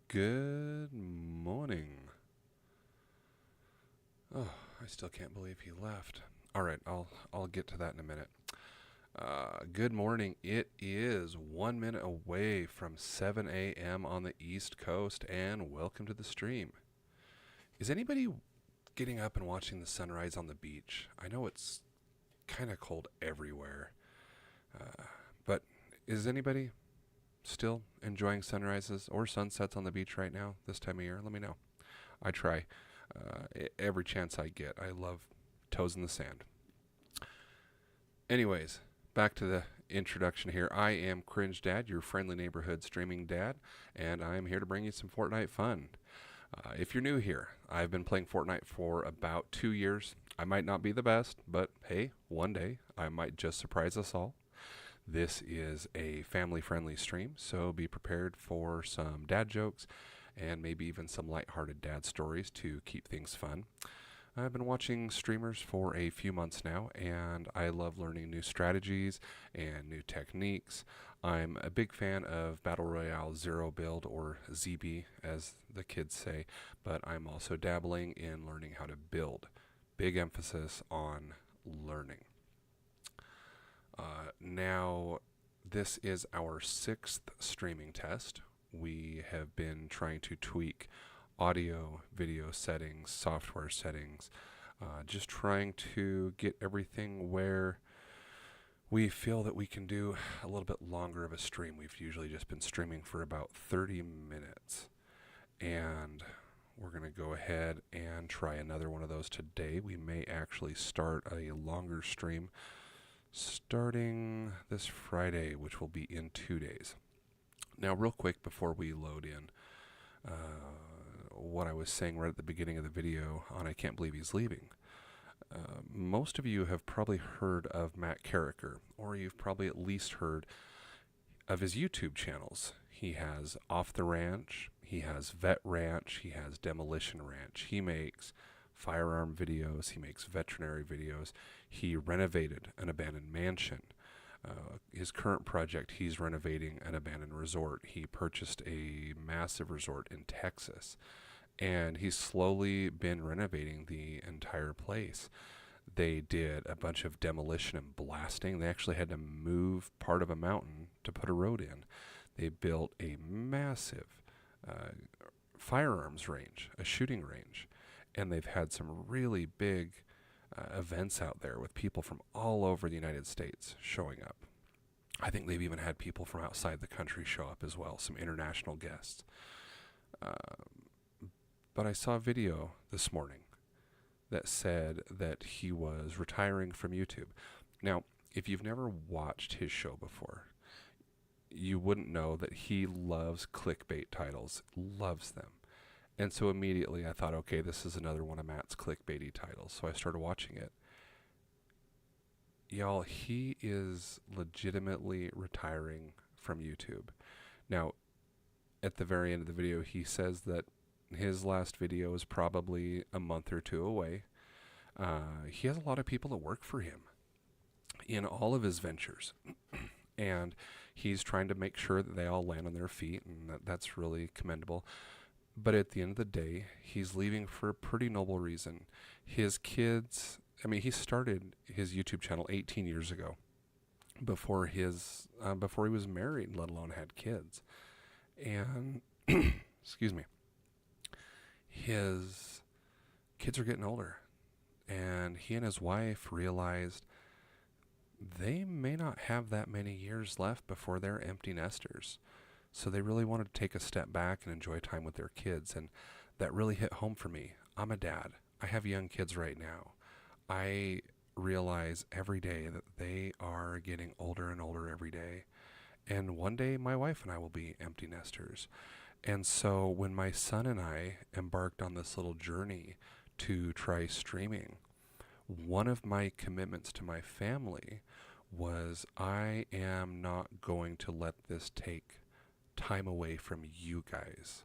Good morning. Oh, I still can't believe he left. All right, I'll get to that in a minute. Good morning. It is 1 minute away from 7 a.m. on the East Coast, and welcome to the stream. Is anybody getting up and watching the sunrise on the beach? I know it's kind of cold everywhere, but is anybody still enjoying sunrises or sunsets on the beach right now this time of year? Let me know. I try every chance I get. I love toes in the sand. Anyways, back to the introduction here. I am Cringe Dad, your friendly neighborhood streaming dad, and I am here to bring you some Fortnite fun. If you're new here, I've been playing Fortnite for about 2 years. I might not be the best, but hey, one day I might just surprise us all. This is a family friendly stream, so be prepared for some dad jokes and maybe even some lighthearted dad stories to keep things fun. I've been watching streamers for a few months now, and I love learning new strategies and new techniques. I'm a big fan of Battle Royale Zero Build, or ZB as the kids say, but I'm also dabbling in learning how to build. Big emphasis on learning. Now, this is our sixth streaming test. We have been trying to tweak audio, video settings, software settings, just trying to get everything where we feel that we can do a little bit longer of a stream. We've usually just been streaming for about 30 minutes. And we're going to go ahead and try another one of those today. We may actually start a longer stream starting this Friday, which will be in 2 days. Now, real quick before we load in, what I was saying right at the beginning of the video on I Can't Believe He's Leaving. Most of you have probably heard of Matt Carricker, or you've probably at least heard of his YouTube channels. He has Off the Ranch, he has Vet Ranch, he has Demolition Ranch. He makes firearm videos, he makes veterinary videos. He renovated an abandoned mansion. His current project, he's renovating an abandoned resort. He purchased a massive resort in Texas, and he's slowly been renovating the entire place. They did a bunch of demolition and blasting. They actually had to move part of a mountain to put a road in. They built a massive firearms range, a shooting range, and they've had some really big events out there with people from all over the United States showing up. I think they've even had people from outside the country show up as well, some international guests. But I saw a video this morning that said that he was retiring from YouTube. Now, if you've never watched his show before, you wouldn't know that he loves clickbait titles, loves them. And so immediately I thought, okay, this is another one of Matt's clickbaity titles. So I started watching it. Y'all, he is legitimately retiring from YouTube. Now, at the very end of the video, he says that his last video is probably a month or two away. He has a lot of people that work for him in all of his ventures. And he's trying to make sure that they all land on their feet, and that's really commendable. But at the end of the day, he's leaving for a pretty noble reason. His kids, he started his YouTube channel 18 years ago, before he was married, let alone had kids. And, excuse me, his kids are getting older. And he and his wife realized they may not have that many years left before they're empty nesters. So they really wanted to take a step back and enjoy time with their kids. And that really hit home for me. I'm a dad. I have young kids right now. I realize every day that they are getting older and older every day. And one day my wife and I will be empty nesters. And so when my son and I embarked on this little journey to try streaming, one of my commitments to my family was I am not going to let this take time away from you guys.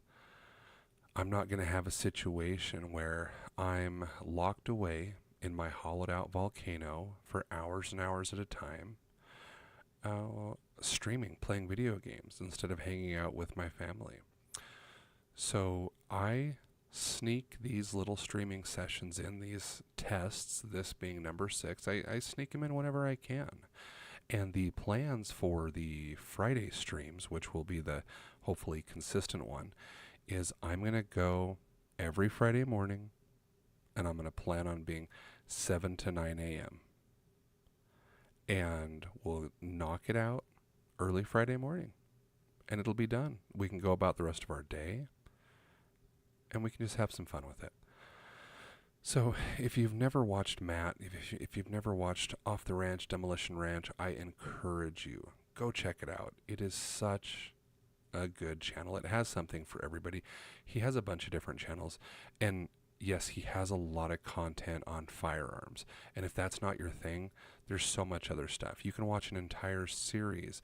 I'm not going to have a situation where I'm locked away in my hollowed out volcano for hours and hours at a time, streaming, playing video games instead of hanging out with my family. So I sneak these little streaming sessions in, these tests, this being number 6. I sneak them in whenever I can. And the plans for the Friday streams, which will be the hopefully consistent one, is I'm going to go every Friday morning and I'm going to plan on being 7 to 9 a.m. And we'll knock it out early Friday morning and it'll be done. We can go about the rest of our day and we can just have some fun with it. So if you've never watched Matt, if you've never watched Off the Ranch, Demolition Ranch, I encourage you, go check it out. It is such a good channel. It has something for everybody. He has a bunch of different channels. And yes, he has a lot of content on firearms. And if that's not your thing, there's so much other stuff. You can watch an entire series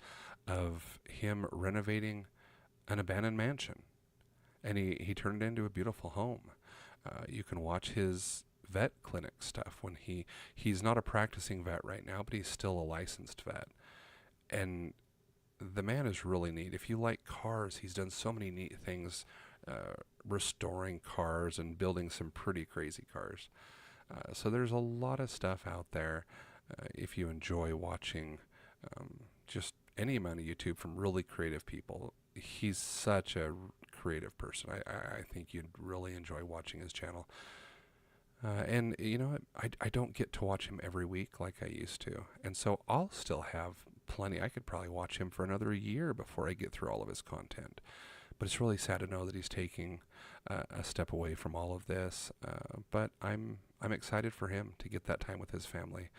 of him renovating an abandoned mansion. And he turned it into a beautiful home. You can watch his vet clinic stuff when he's not a practicing vet right now, but he's still a licensed vet. And the man is really neat. If you like cars, he's done so many neat things, restoring cars and building some pretty crazy cars. So there's a lot of stuff out there if you enjoy watching just any amount of YouTube from really creative people. He's such a creative person. I think you'd really enjoy watching his channel. And you know what? I don't get to watch him every week like I used to. And so I'll still have plenty. I could probably watch him for another year before I get through all of his content. But it's really sad to know that he's taking a step away from all of this. But I'm excited for him to get that time with his family.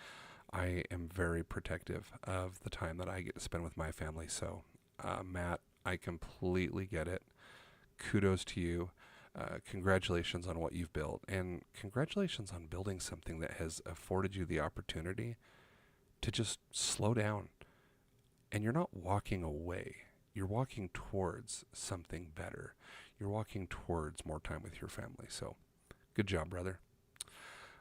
I am very protective of the time that I get to spend with my family. So, Matt, I completely get it. Kudos to you. Congratulations on what you've built. And congratulations on building something that has afforded you the opportunity to just slow down. And you're not walking away. You're walking towards something better. You're walking towards more time with your family. So, good job, brother.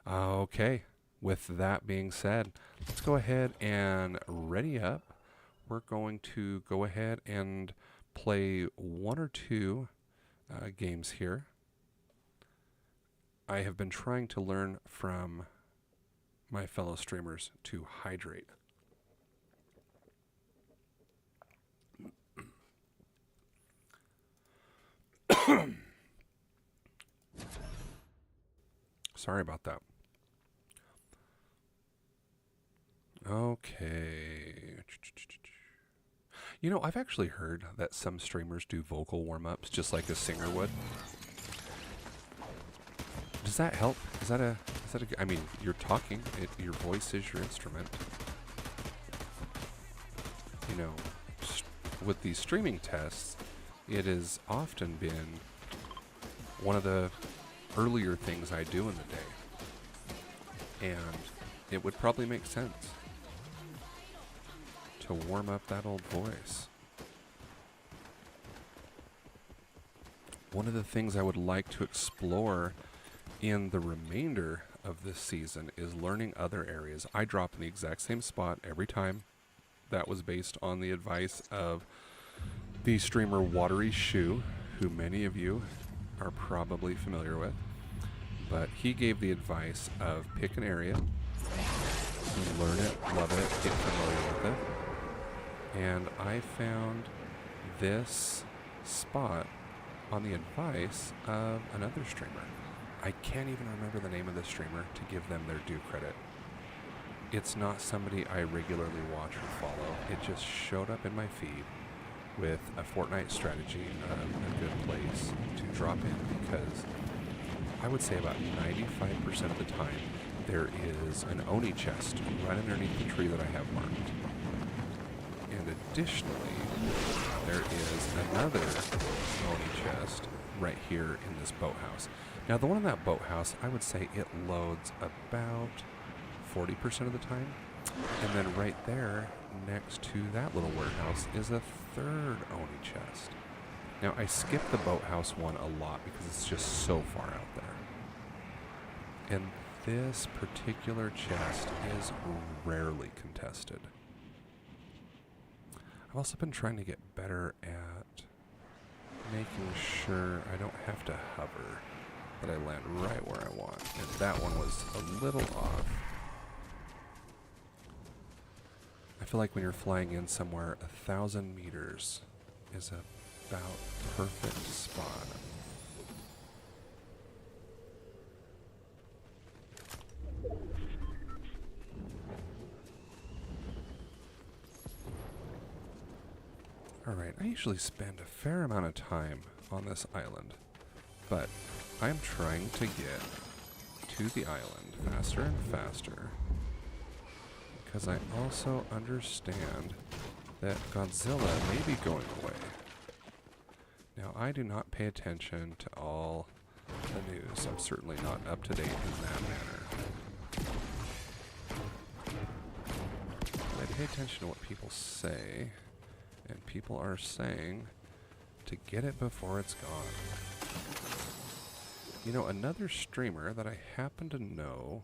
Okay. With that being said, let's go ahead and ready up. We're going to go ahead and play one or two games here. I have been trying to learn from my fellow streamers to hydrate. Sorry about that. Okay. You know, I've actually heard that some streamers do vocal warm-ups just like a singer would. Does that help? Is that a I mean, you're talking, your voice is your instrument. You know, with these streaming tests, it has often been one of the earlier things I do in the day. And it would probably make sense to warm up that old voice. One of the things I would like to explore in the remainder of this season is learning other areas. I drop in the exact same spot every time. That was based on the advice of the streamer Watery Shoe, who many of you are probably familiar with. But he gave the advice of pick an area, learn it, love it, get familiar with it. And I found this spot on the advice of another streamer. I can't even remember the name of the streamer to give them their due credit. It's not somebody I regularly watch or follow. It just showed up in my feed with a Fortnite strategy of a good place to drop in, because I would say about 95% of the time there is an Oni chest right underneath the tree that I have marked. And additionally, there is another Oni chest right here in this boathouse. Now, the one in that boathouse, I would say it loads about 40% of the time. And then right there, next to that little warehouse, is a third Oni chest. Now, I skip the boathouse one a lot because it's just so far out there. And this particular chest is rarely contested. I've also been trying to get better at making sure I don't have to hover, that I land right where I want. And that one was a little off. I feel like when you're flying in somewhere, 1,000 meters is about perfect spot. Alright, I usually spend a fair amount of time on this island, but I'm trying to get to the island faster and faster because I also understand that Godzilla may be going away. Now, I do not pay attention to all the news. I'm certainly not up to date in that manner. But I pay attention to what people say, and people are saying to get it before it's gone. You know, another streamer that I happen to know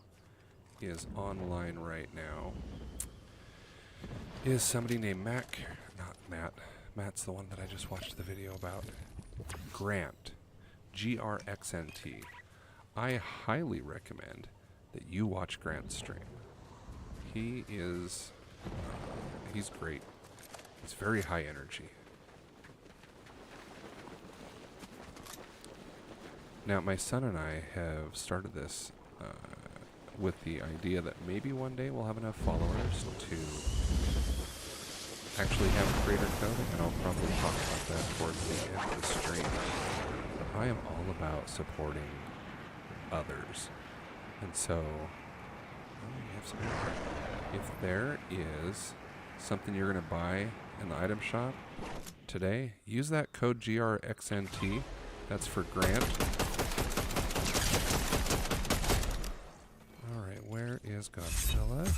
is online right now is somebody named Matt. Not Matt. Matt's the one that I just watched the video about. Grant. GRXNT. I highly recommend that you watch Grant's stream. He's great. He's very high energy. Now, my son and I have started this with the idea that maybe one day we'll have enough followers to actually have a creator code, and I'll probably talk about that towards the end of the stream. But I am all about supporting others. And so, if there is something you're going to buy in the item shop today, use that code GRXNT. That's for Grant. Alright, where is Godzilla?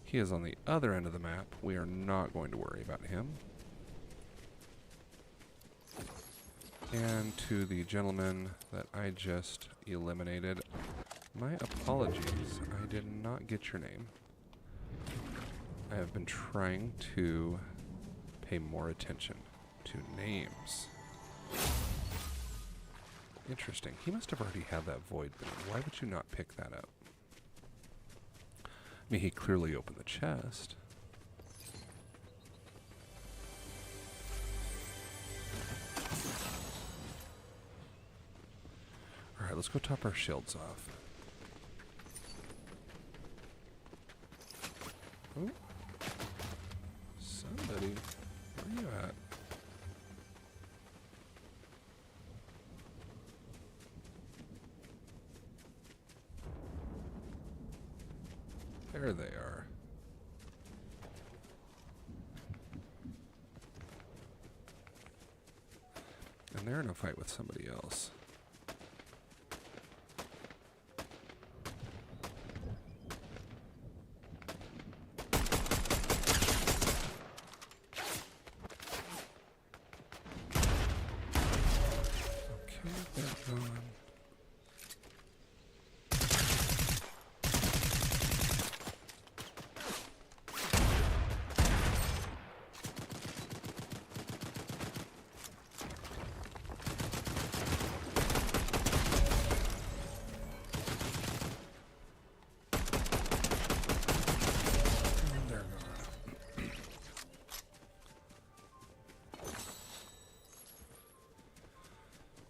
He is on the other end of the map. We are not going to worry about him. And to the gentleman that I just eliminated, my apologies. I did not get your name. I have been trying to pay more attention to names. Interesting. He must have already had that void thing. Why would you not pick that up? I mean, he clearly opened the chest. Alright, let's go top our shields off. Oh. Somebody. Where are you at? There they are. And they're in a fight with somebody else. Okay, they're gone.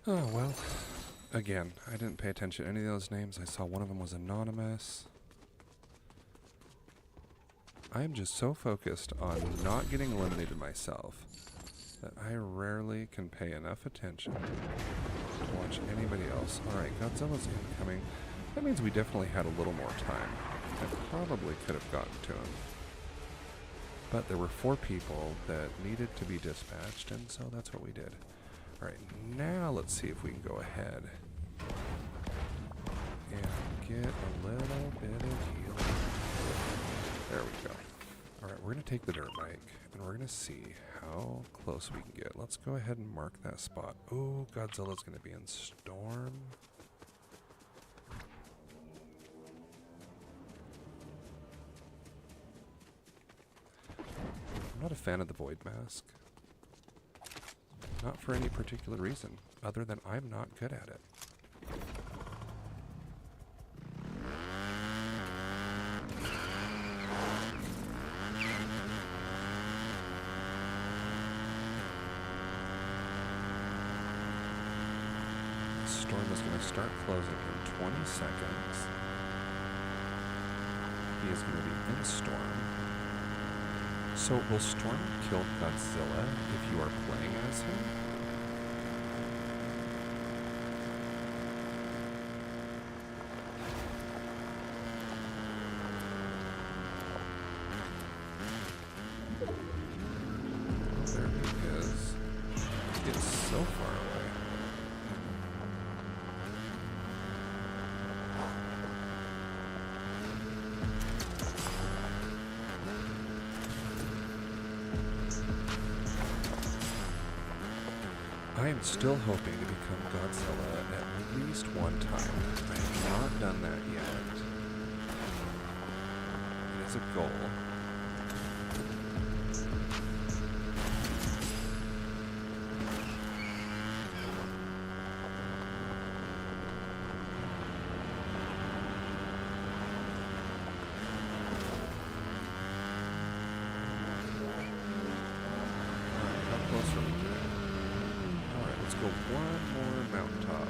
Oh, well, again, I didn't pay attention to any of those names. I saw one of them was anonymous. I'm just so focused on not getting eliminated myself that I rarely can pay enough attention to watch anybody else. Alright, Godzilla's incoming. That means we definitely had a little more time. I probably could have gotten to him. But there were 4 people that needed to be dispatched, and so that's what we did. Alright, now let's see if we can go ahead and get a little bit of healing. There we go. Alright, we're going to take the dirt bike, and we're going to see how close we can get. Let's go ahead and mark that spot. Oh, Godzilla's going to be in Storm. I'm not a fan of the Void Mask. Not for any particular reason, other than I'm not good at it. Storm is going to start closing in 20 seconds. He is going to be in Storm. So will Storm kill Godzilla if you are playing as him? There he is. It's so far away. I am still hoping to become Godzilla at least one time. I have not done that yet. It is a goal. Alright, how close are we to it? Alright, let's go one more mountaintop.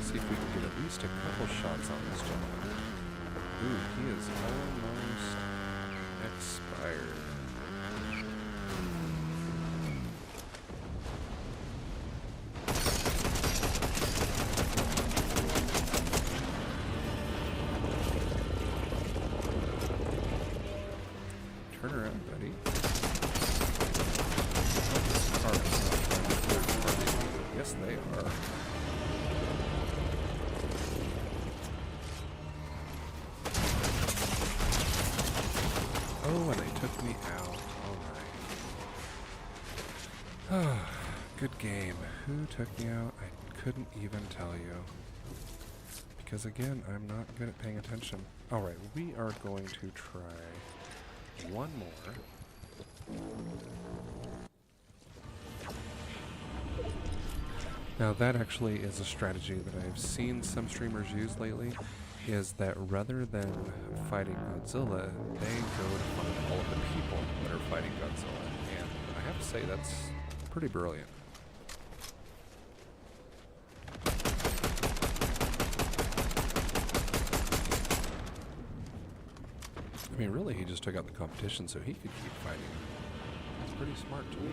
See if we can get at least a couple shots on this gentleman. Ooh, he is almost expired. Turn around, buddy. Yes, they are. Oh, and they took me out. Alright. Good game. Who took me out? I couldn't even tell you. Because again, I'm not good at paying attention. Alright, we are going to try one more. Now that actually is a strategy that I've seen some streamers use lately, is that rather than fighting Godzilla, they go to find all of the people that are fighting Godzilla. And I have to say, that's pretty brilliant. I mean, really, he just took out the competition so he could keep fighting. That's pretty smart to me.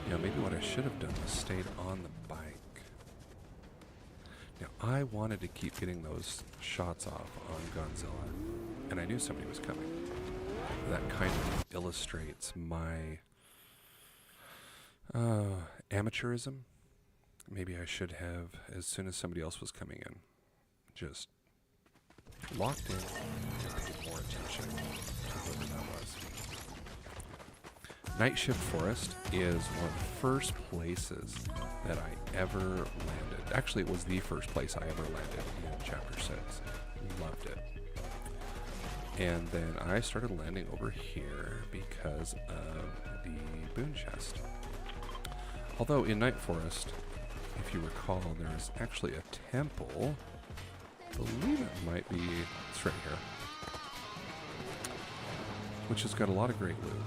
Yeah, maybe what I should have done was stayed on the bike. Now, I wanted to keep getting those shots off on Godzilla, and I knew somebody was coming. That kind of illustrates my amateurism. Maybe I should have, as soon as somebody else was coming in, just locked in and paid more attention to whoever that was. Night Shift Forest is one of the first places that I ever landed. Actually, it was the first place I ever landed in Chapter 6. Loved it. And then I started landing over here because of the boon chest. Although in Night Forest, if you recall, there's actually a temple. I believe it might be, it's right here, which has got a lot of great loot.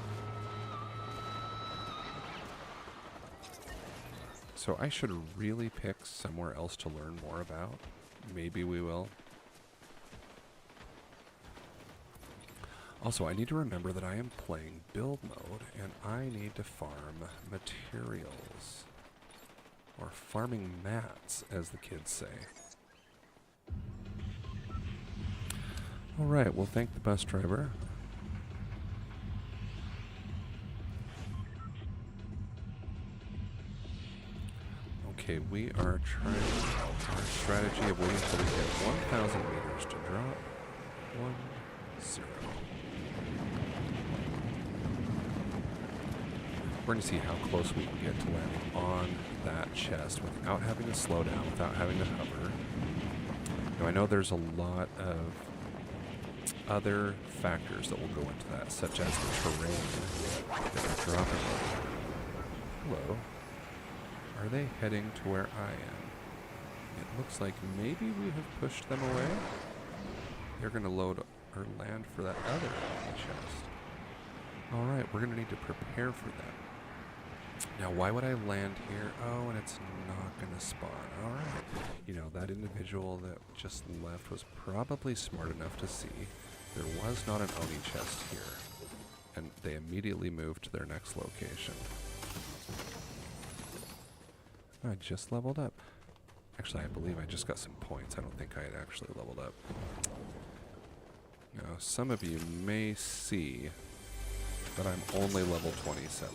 So I should really pick somewhere else to learn more about. Maybe we will. Also, I need to remember that I am playing build mode, and I need to farm materials. Or farming mats, as the kids say. Alright, we'll thank the bus driver. Okay, we are trying our strategy of waiting until we get 1,000 meters to drop. 1, 0. we're going to see how close we can get to landing on that chest without having to slow down, without having to hover. Now, I know there's a lot of other factors that will go into that, such as the terrain that we're dropping over. Hello. Are they heading to where I am? It looks like maybe we have pushed them away. They're going to load or land for that other chest. Alright, we're going to need to prepare for that. Now, why would I land here? Oh, and it's not going to spawn. Alright. You know, that individual that just left was probably smart enough to see there was not an Oni chest here. And they immediately moved to their next location. I just leveled up. Actually, I believe I just got some points. I don't think I had actually leveled up. Now, some of you may see that I'm only level 27.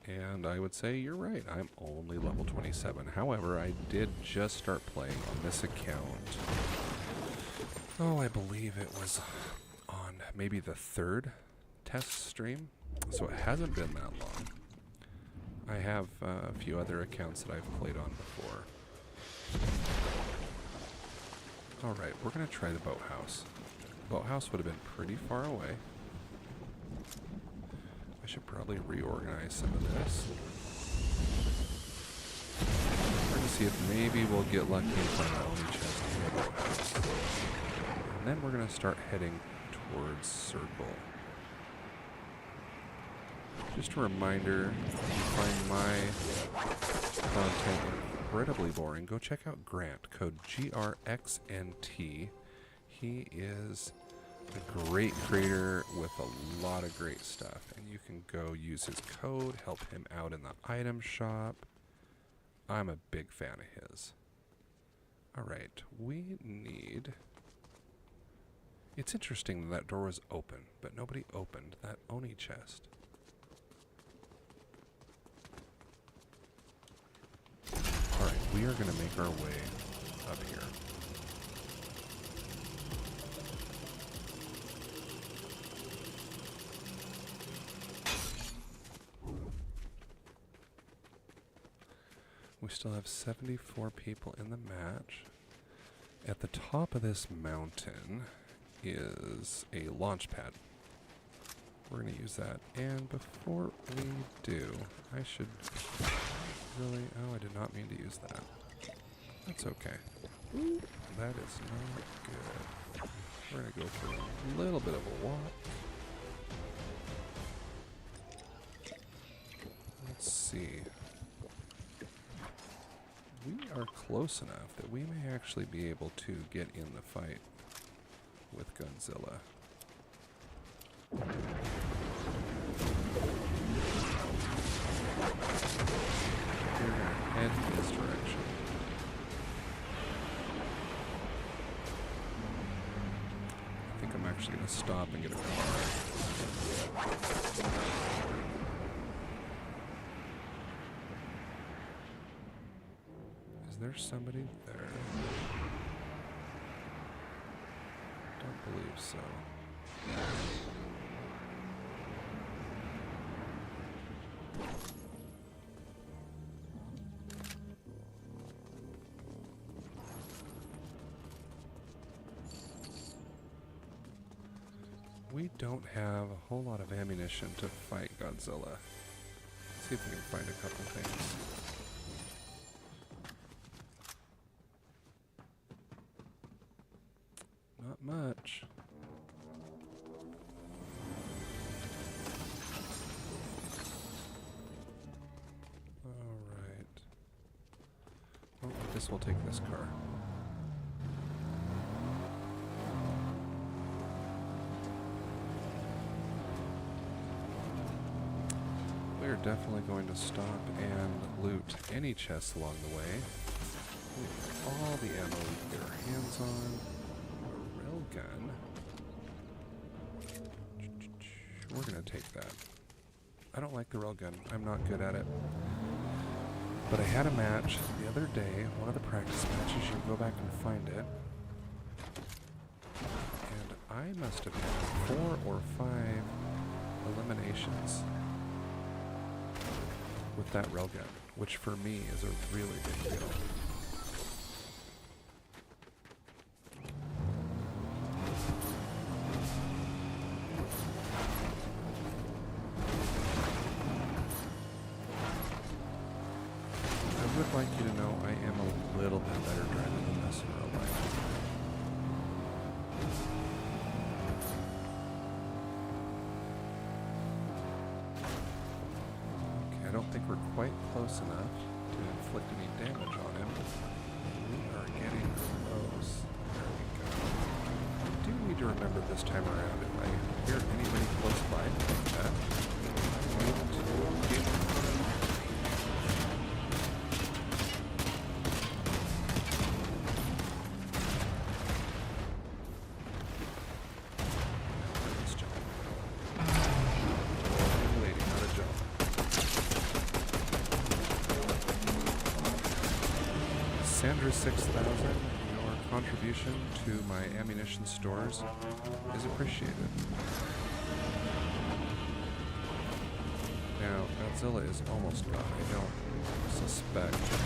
And I would say you're right, I'm only level 27. However, I did just start playing on this account. Oh, I believe it was on maybe the 3rd test stream. So it hasn't been that long. I have a few other accounts that I've played on before. Alright, we're going to try the boathouse. Boathouse would have been pretty far away. I should probably reorganize some of this. We're going to see if maybe we'll get lucky and find the only chest in the boathouse. And then we're going to start heading towards Circle. Just a reminder, if you find my content incredibly boring, go check out Grant, code GRXNT. He is a great creator with a lot of great stuff, and you can go use his code, help him out in the item shop. I'm a big fan of his. Alright, we need... It's interesting that door was open, but nobody opened that Oni chest. Alright, we are going to make our way up here. We still have 74 people in the match. At the top of this mountain is a launch pad. We're going to use that. And before we do, I should really... Oh, I did not mean to use that. That's okay. That is not good. We're going to go for a little bit of a walk. Let's see. We are close enough that we may actually be able to get in the fight with Godzilla. We're going to head in this direction. I think I'm actually going to stop and get a car. Is there somebody there? Don't believe so. We don't have a whole lot of ammunition to fight Godzilla. Let's see if we can find a couple things. Not much. Alright. Well, I guess we'll take this car. We're definitely going to stop and loot any chests along the way. We have all the ammo we can get our hands on. A railgun. We're going to take that. I don't like the railgun. I'm not good at it. But I had a match the other day, one of the practice matches. You can go back and find it. And I must have had 4 or 5 eliminations with that railgun, which for me is a really big deal. I would like you to know I am a little bit better driving than this in real life. Okay, I don't think we're quite close enough to inflict any damage on him. We are getting close. There we go. I do need to remember this time around, if I hear anybody close by like that, I need to give them. Sandra 6000, your contribution to my ammunition stores is appreciated. Now, Godzilla is almost gone. I don't suspect he'll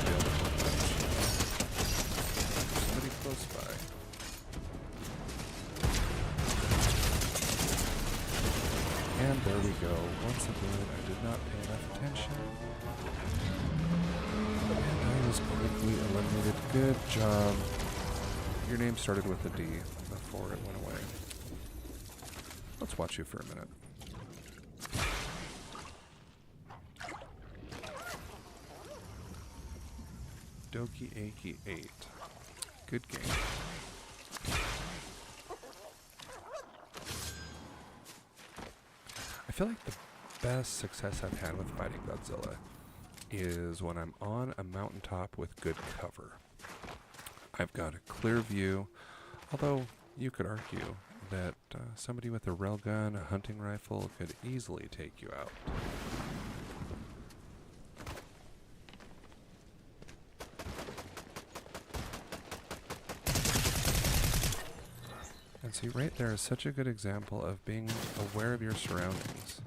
be able to do much. There's somebody close by. And there we go. Once again, I did not pay enough attention. And I was quickly eliminated. Good job. Your name started with a D before it went away. Let's watch you for a minute. Doki Aki 8. Good game. I feel like the best success I've had with fighting Godzilla is when I'm on a mountaintop with good cover. I've got a clear view, although you could argue that somebody with a railgun, a hunting rifle, could easily take you out. And see, right there is such a good example of being aware of your surroundings.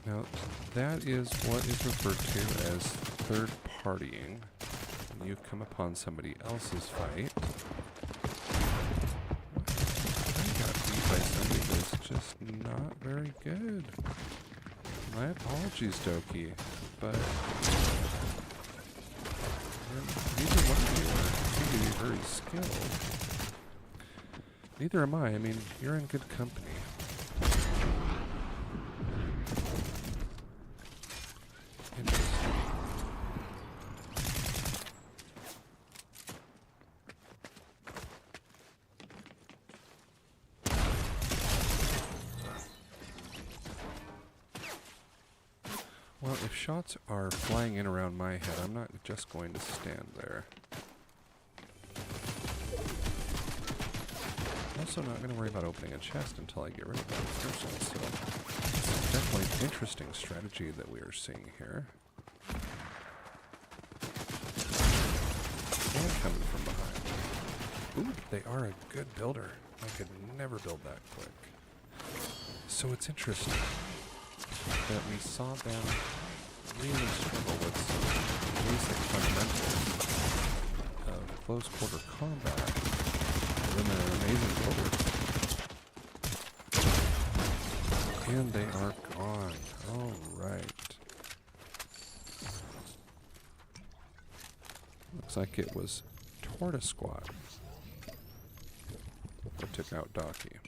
Now, that is what is referred to as third partying. When you've come upon somebody else's fight. I got beat by somebody that's just not very good. My apologies, Doki, but neither one of you seem to be very skilled. Neither am I. I mean, you're in good company. Interesting. Well, if shots are flying in around my head, I'm not just going to stand there. I'm also not going to worry about opening a chest until I get rid of that person, so it's definitely an interesting strategy that we are seeing here. And coming from behind. Ooh, they are a good builder. I could never build that quick. So it's interesting that we saw them really struggle with some basic fundamentals of close quarter combat. And they're an amazing builder. And they are gone. Alright. Looks like it was Tortoise Squad that took out Doki.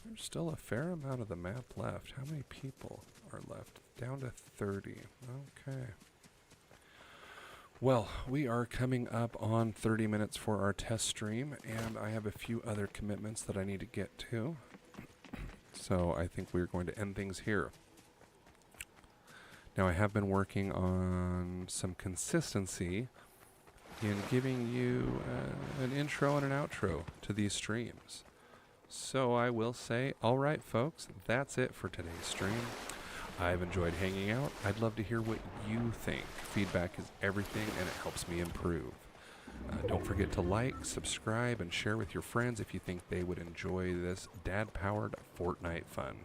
There's still a fair amount of the map left. How many people are left? Down to 30. Okay. Well, we are coming up on 30 minutes for our test stream, and I have a few other commitments that I need to get to. So I think we're going to end things here. Now, I have been working on some consistency in giving you an intro and an outro to these streams. So I will say, all right, folks, that's it for today's stream. I've enjoyed hanging out. I'd love to hear what you think. Feedback is everything, and it helps me improve. Don't forget to like, subscribe, and share with your friends if you think they would enjoy this dad-powered Fortnite fun.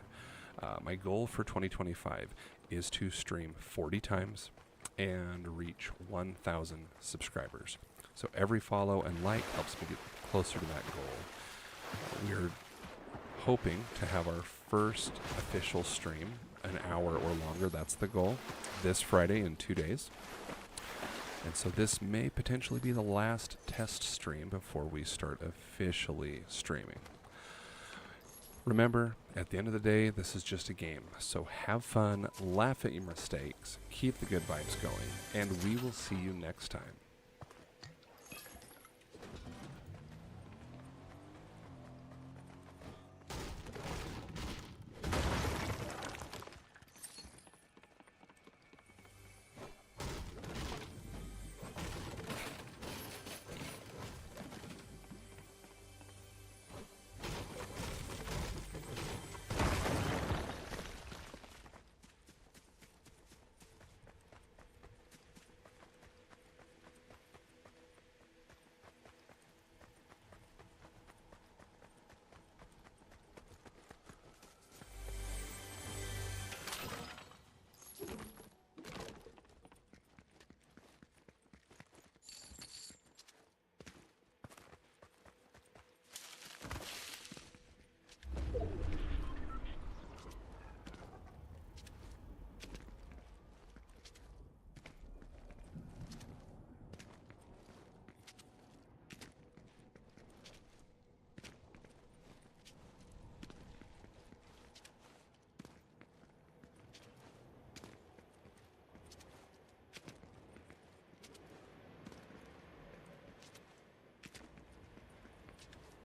My goal for 2025 is to stream 40 times and reach 1,000 subscribers. So every follow and like helps me get closer to that goal. We're hoping to have our first official stream an hour or longer. That's the goal. This Friday in 2 days. And so this may potentially be the last test stream before we start officially streaming. Remember, at the end of the day, this is just a game. So have fun, laugh at your mistakes, keep the good vibes going, and we will see you next time.